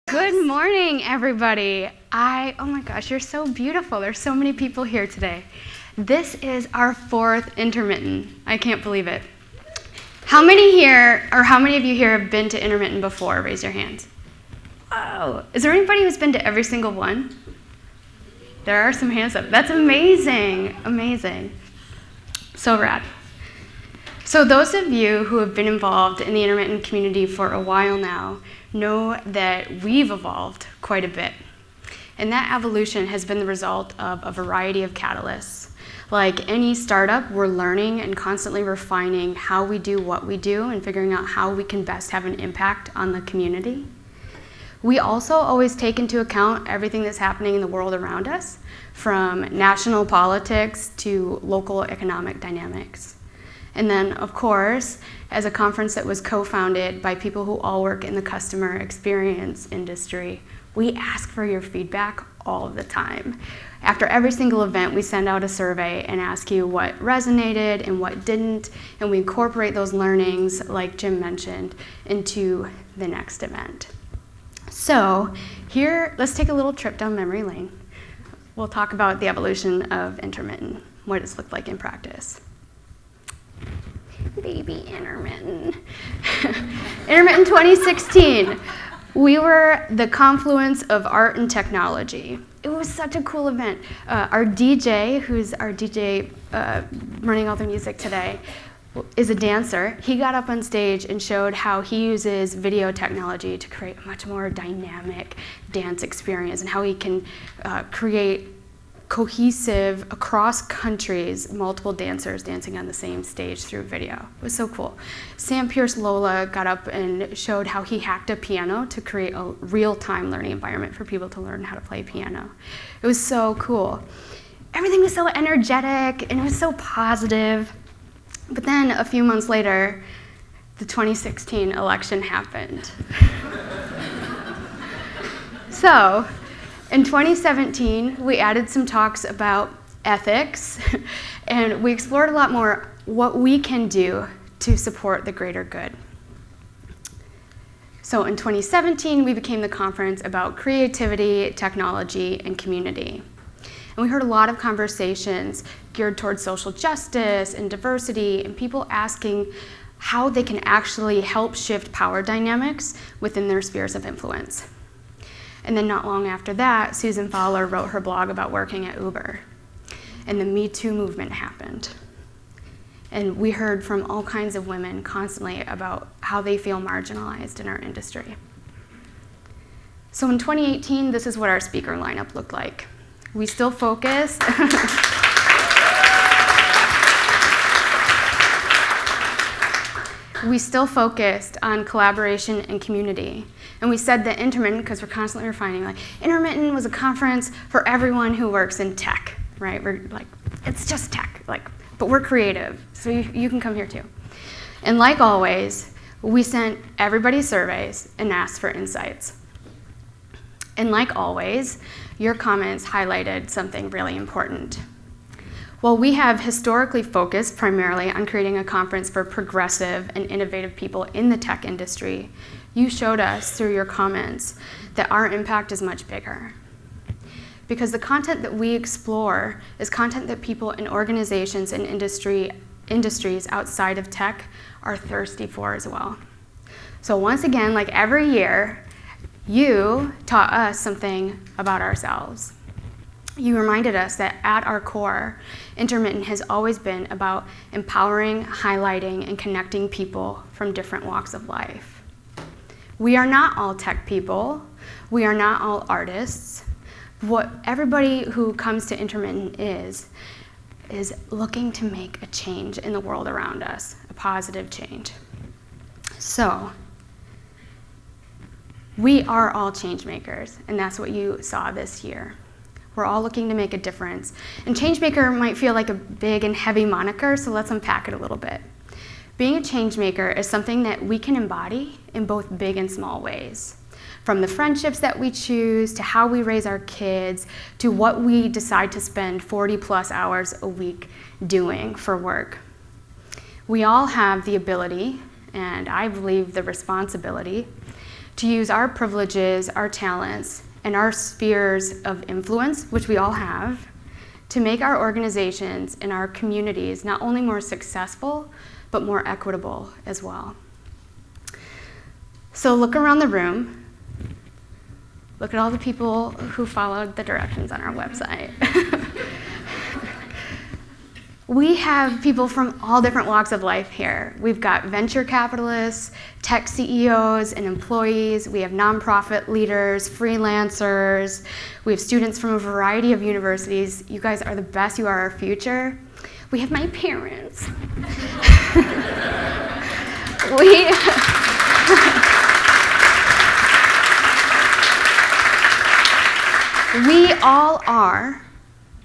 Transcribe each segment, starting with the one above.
Good morning, everybody. Oh my gosh, you're so beautiful. There's so many people here today. This is our fourth Intermitten. I can't believe it. How many of you here have been to Intermitten before? Raise your hands. Oh, is there anybody who's been to every single one? There are some hands up. That's amazing, amazing. So rad. So those of you who have been involved in the Intermitten community for a while now know that we've evolved quite a bit. And that evolution has been the result of a variety of catalysts. Like any startup, we're learning and constantly refining how we do what we do and figuring out how we can best have an impact on the community. We also always take into account everything that's happening in the world around us, from national politics to local economic dynamics. And then, of course, as a conference that was co-founded by people who all work in the customer experience industry, we ask for your feedback all the time. After every single event, we send out a survey and ask you what resonated and what didn't, and we incorporate those learnings, like Jim mentioned, into the next event. So here, let's take a little trip down memory lane. We'll talk about the evolution of Intermitten, what it's looked like in practice. Baby Intermitten. Intermitten 2016. We were the confluence of art and technology. It was such a cool event. Our DJ, who's our DJ running all the music today, is a dancer. He got up on stage and showed how he uses video technology to create a much more dynamic dance experience and how he can create cohesive, across countries, multiple dancers dancing on the same stage through video. It was so cool. Sam Pierce Lola got up and showed how he hacked a piano to create a real-time learning environment for people to learn how to play piano. It was so cool. Everything was so energetic and it was so positive. But then a few months later, the 2016 election happened. So, in 2017, we added some talks about ethics, and we explored a lot more what we can do to support the greater good. So in 2017, we became the conference about creativity, technology, and community. And we heard a lot of conversations geared towards social justice and diversity, and people asking how they can actually help shift power dynamics within their spheres of influence. And then not long after that, Susan Fowler wrote her blog about working at Uber. And the Me Too movement happened. And we heard from all kinds of women constantly about how they feel marginalized in our industry. So in 2018, this is what our speaker lineup looked like. We still focused. We still focused on collaboration and community. And we said that Intermitten, because we're constantly refining, like, Intermitten was a conference for everyone who works in tech, right? We're like, it's just tech, but we're creative, so you can come here too. And like always, we sent everybody surveys and asked for insights. And like always, your comments highlighted something really important. While we have historically focused primarily on creating a conference for progressive and innovative people in the tech industry, you showed us through your comments that our impact is much bigger. Because the content that we explore is content that people in organizations and industries outside of tech are thirsty for as well. So once again, like every year, you taught us something about ourselves. You reminded us that at our core, Intermitten has always been about empowering, highlighting, and connecting people from different walks of life. We are not all tech people. We are not all artists. What everybody who comes to Intermitten is looking to make a change in the world around us, a positive change. So, we are all change makers, and that's what you saw this year. We're all looking to make a difference. And changemaker might feel like a big and heavy moniker, so let's unpack it a little bit. Being a changemaker is something that we can embody in both big and small ways. From the friendships that we choose, to how we raise our kids, to what we decide to spend 40+ hours a week doing for work. We all have the ability, and I believe the responsibility, to use our privileges, our talents, and our spheres of influence, which we all have, to make our organizations and our communities not only more successful, but more equitable as well. So look around the room. Look at all the people who followed the directions on our website. We have people from all different walks of life here. We've got venture capitalists, tech CEOs and employees. We have nonprofit leaders, freelancers. We have students from a variety of universities. You guys are the best. You are our future. We have my parents. We all are,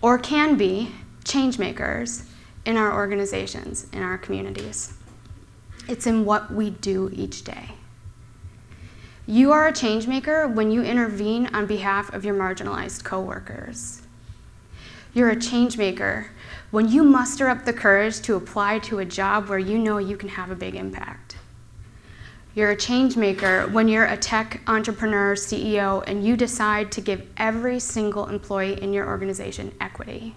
or can be, change makers in our organizations, in our communities. It's in what we do each day. You are a change maker when you intervene on behalf of your marginalized coworkers. You're a change maker when you muster up the courage to apply to a job where you know you can have a big impact. You're a change maker when you're a tech entrepreneur, CEO, and you decide to give every single employee in your organization equity.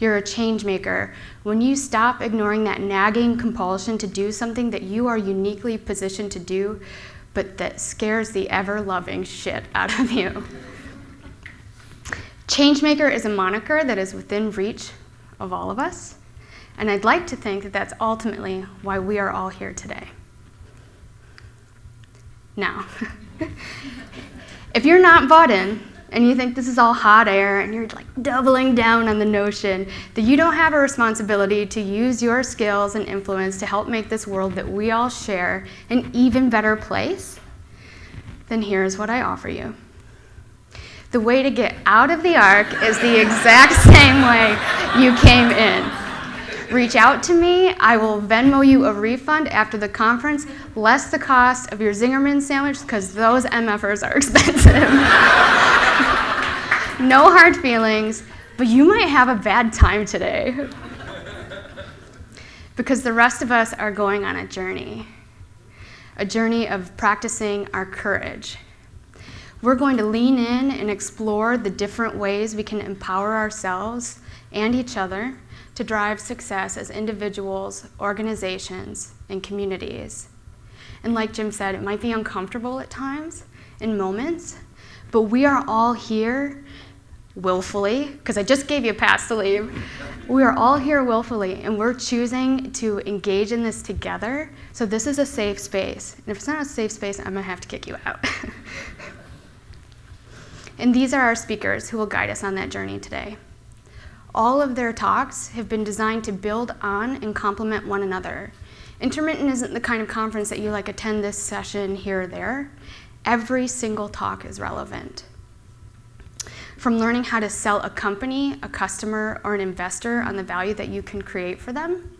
You're a change maker when you stop ignoring that nagging compulsion to do something that you are uniquely positioned to do, but that scares the ever-loving shit out of you. Changemaker is a moniker that is within reach of all of us, and I'd like to think that that's ultimately why we are all here today. Now, if you're not bought in, and you think this is all hot air, and you're like doubling down on the notion that you don't have a responsibility to use your skills and influence to help make this world that we all share an even better place, then here's what I offer you. The way to get out of the ark is the exact same way you came in. Reach out to me. I will Venmo you a refund after the conference, less the cost of your Zingerman sandwich, because those MFers are expensive. No hard feelings, but you might have a bad time today. Because the rest of us are going on a journey of practicing our courage. We're going to lean in and explore the different ways we can empower ourselves and each other to drive success as individuals, organizations, and communities. And like Jim said, it might be uncomfortable at times, in moments, but we are all here willfully, because I just gave you a pass to leave. We are all here willfully, and we're choosing to engage in this together, so this is a safe space. And if it's not a safe space, I'm gonna have to kick you out. And these are our speakers who will guide us on that journey today. All of their talks have been designed to build on and complement one another. Intermitten isn't the kind of conference that you attend this session here or there. Every single talk is relevant. From learning how to sell a company, a customer, or an investor on the value that you can create for them,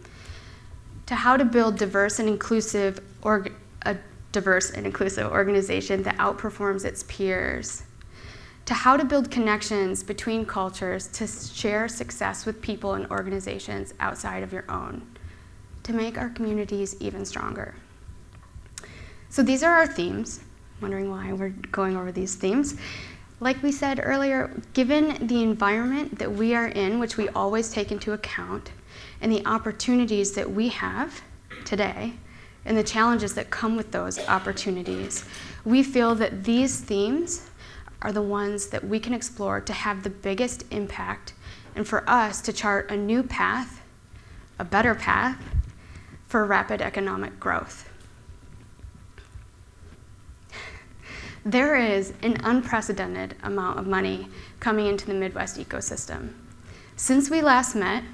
to how to build a diverse and inclusive organization that outperforms its peers, to how to build connections between cultures to share success with people and organizations outside of your own, to make our communities even stronger. So these are our themes. Wondering why we're going over these themes. Like we said earlier, given the environment that we are in, which we always take into account, and the opportunities that we have today, and the challenges that come with those opportunities, we feel that these themes are the ones that we can explore to have the biggest impact, and for us to chart a new path, a better path, for rapid economic growth. There is an unprecedented amount of money coming into the Midwest ecosystem. Since we last met,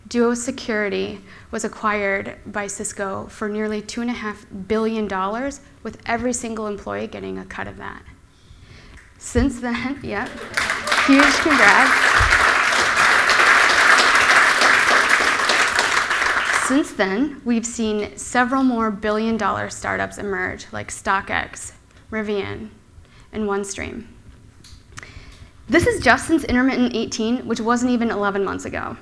Duo Security was acquired by Cisco for nearly $2.5 billion, with every single employee getting a cut of that. Since then, yep, huge congrats. Since then, we've seen several more billion-dollar startups emerge, like StockX, Rivian, and OneStream. This is just since Intermitten 18, which wasn't even 11 months ago.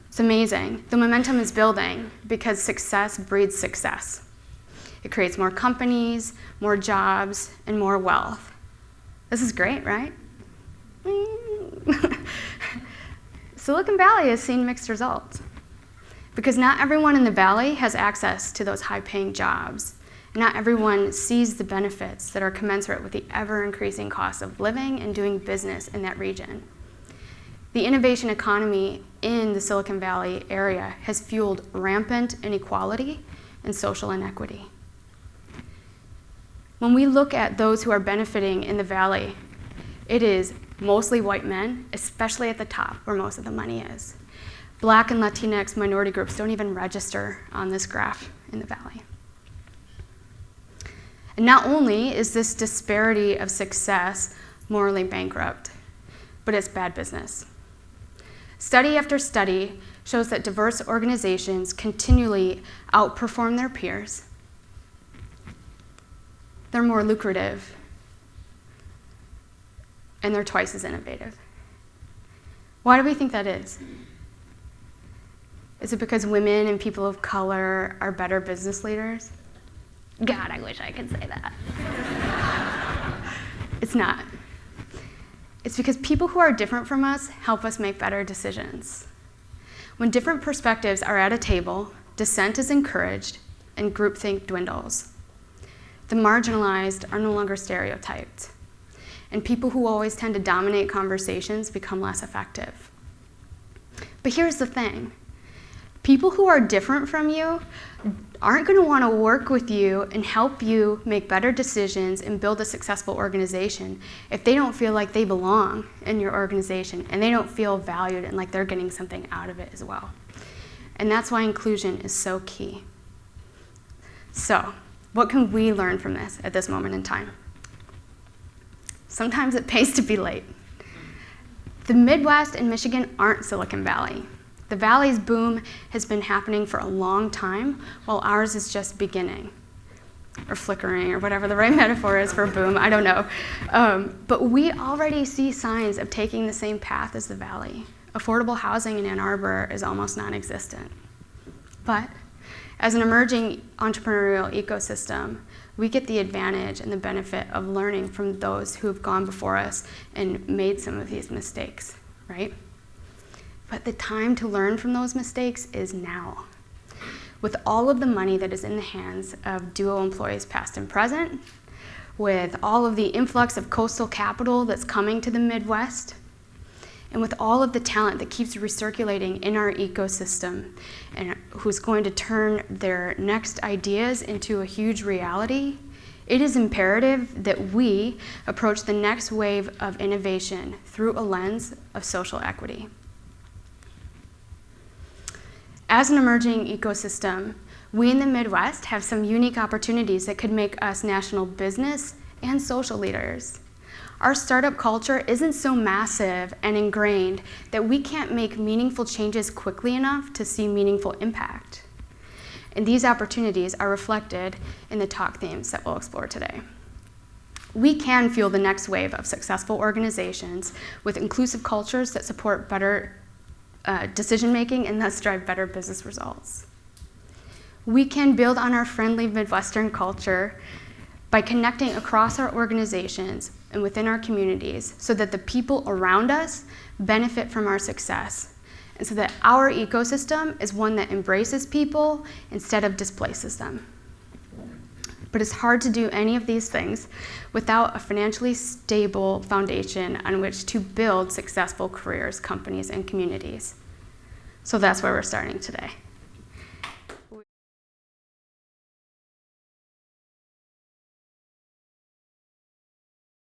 It's amazing. The momentum is building because success breeds success. It creates more companies, more jobs, and more wealth. This is great, right? Silicon Valley has seen mixed results because not everyone in the valley has access to those high-paying jobs. Not everyone sees the benefits that are commensurate with the ever-increasing cost of living and doing business in that region. The innovation economy in the Silicon Valley area has fueled rampant inequality and social inequity. When we look at those who are benefiting in the valley, it is mostly white men, especially at the top where most of the money is. Black and Latinx minority groups don't even register on this graph in the valley. And not only is this disparity of success morally bankrupt, but it's bad business. Study after study shows that diverse organizations continually outperform their peers. They're more lucrative, and they're twice as innovative. Why do we think that is? Is it because women and people of color are better business leaders? God, I wish I could say that. It's not. It's because people who are different from us help us make better decisions. When different perspectives are at a table, dissent is encouraged and groupthink dwindles. The marginalized are no longer stereotyped, and people who always tend to dominate conversations become less effective. But here's the thing. People who are different from you aren't going to want to work with you and help you make better decisions and build a successful organization if they don't feel like they belong in your organization and they don't feel valued and like they're getting something out of it as well. And that's why inclusion is so key. So, what can we learn from this at this moment in time? Sometimes it pays to be late. The Midwest and Michigan aren't Silicon Valley. The Valley's boom has been happening for a long time, while ours is just beginning, or flickering, or whatever the right metaphor is for boom, I don't know. But we already see signs of taking the same path as the Valley. Affordable housing in Ann Arbor is almost non-existent. But as an emerging entrepreneurial ecosystem, we get the advantage and the benefit of learning from those who have gone before us and made some of these mistakes, right? But the time to learn from those mistakes is now. With all of the money that is in the hands of duo employees past and present, with all of the influx of coastal capital that's coming to the Midwest, and with all of the talent that keeps recirculating in our ecosystem and who's going to turn their next ideas into a huge reality, it is imperative that we approach the next wave of innovation through a lens of social equity. As an emerging ecosystem, we in the Midwest have some unique opportunities that could make us national business and social leaders. Our startup culture isn't so massive and ingrained that we can't make meaningful changes quickly enough to see meaningful impact. And these opportunities are reflected in the talk themes that we'll explore today. We can fuel the next wave of successful organizations with inclusive cultures that support better decision-making and thus drive better business results. We can build on our friendly Midwestern culture by connecting across our organizations and within our communities so that the people around us benefit from our success and so that our ecosystem is one that embraces people instead of displaces them. But it's hard to do any of these things without a financially stable foundation on which to build successful careers, companies, and communities. So that's where we're starting today.